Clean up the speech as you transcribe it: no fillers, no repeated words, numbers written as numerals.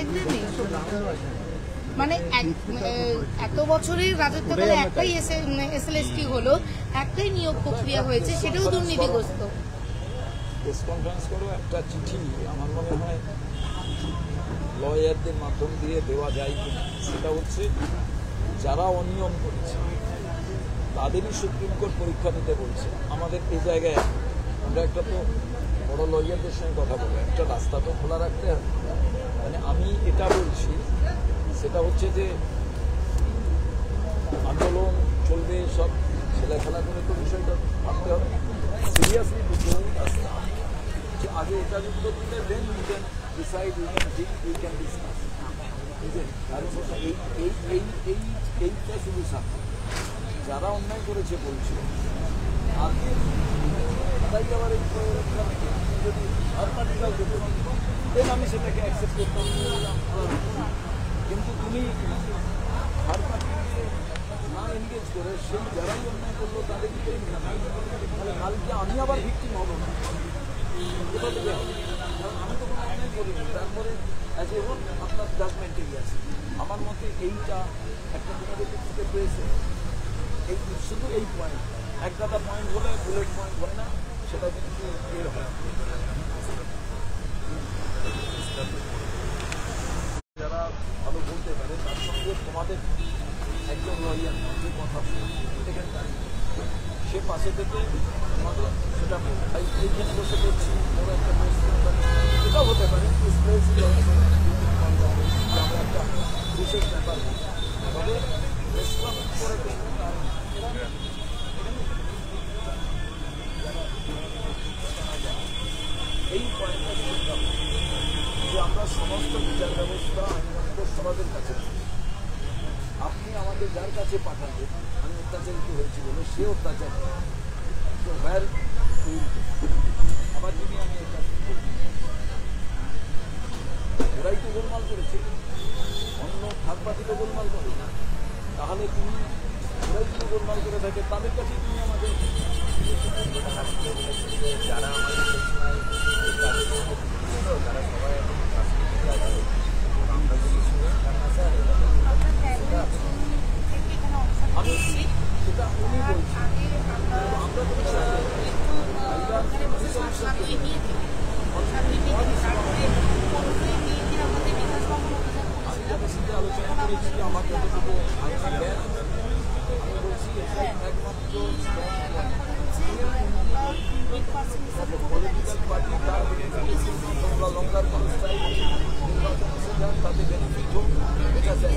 একদমই মানে এত বছরের রাজত্বকালে একটাই এসএলএসটি হলো, একটাই নিয়োগ প্রক্রিয়া হয়েছে, সেটাও দুর্নীতিগ্রস্ত। প্রেস কনফারেন্স করো, একটা চিঠি আমার মনে হয় লয়ারদের মাধ্যম দিয়ে দেওয়া যায় কিনা, সেটা হচ্ছে যারা অনিয়ম করেছে তাদেরই সুপ্রিম কোর্ট পরীক্ষা দিতে বলছে। আমাদের এই জায়গায় আমরা একটা তো বড় লয়ারদের সঙ্গে কথা বলবো, একটা রাস্তা তো খোলা রাখতে হবে। মানে আমি এটা বলছি, সেটা হচ্ছে যে আন্দোলন চলবে, সব ছেলেখেলা করে তো বিষয়টা ভাবতে হবে সিরিয়াসলি। দুটো রাস্তা, যে আগে এটা যুক্ত দিলে then you can decide, you can discuss. এইটা শুধু সাথে যারা অন্যায় করেছে বলছে, আগে তাই আবার যদি আর পার্টিটাও যেত দেন আমি সেটাকে অ্যাকসেপ্ট করতাম। কিন্তু তুমি আর পার্টিকে না এনগেজ করে সেই যারাই অন্যায় করলো তাদেরকে তাহলে কালকে আমি আবার ভিক্টিম হবো না, কোথা থেকে হবে? কারণ আমি তো কোনো অন্যায় করিনি। তারপরে অ্যাজ এ হোল আপনার জাজমেন্টে গিয়েছে। আমার মতে এইটা একটা তোমাদের থেকে পেয়েছে, এই শুধু এই পয়েন্ট, এক গাদা পয়েন্ট হলে বুলেট পয়েন্ট হয় না, সেটা কিন্তু এর হয়। যারা ভালো বলতে পারে তার সঙ্গে তোমাদের একজন লয়ার যে কথা সে পাশে থেকে তোমাদের সেটা তাই এইখানে বসে করছি বড় একটা এটাও হতে পারে আমরা একটা বিশেষ ব্যাপার। তবে রেস্টুরেন্ট করে এই পয়েন্টটা চিন্তা যে আমরা সমস্ত বিচার ব্যবস্থা আইনগত সমাজের কাছে, আপনি আমাদের যার কাছে পাঠাবেন, আমি অত্যাচারিত হয়েছি বলে সে অত্যাচার, তো হ্যার আবার যদি আমি এটা ওরাই তো গোলমাল করেছে, অন্য থার্ড পার্টি তো গোলমাল করে না, তাহলে তুমি ওরাই যদি গোলমাল করে থাকে তাদের কাছে তুমি আমাদের যারা আমাদের তারা সবাই আমরা যদি আমি সেটা উনি বলছি, আমরা তো আমি যাদের সাথে আলোচনা করেছি আমার যতটুকু আমি বলছি একমাত্র পলিটিক্যাল পার্টি তার লঙ্কার কোনো স্টাইল নির্বাচন তাদের বেনিফিট হোক, এটা চাই।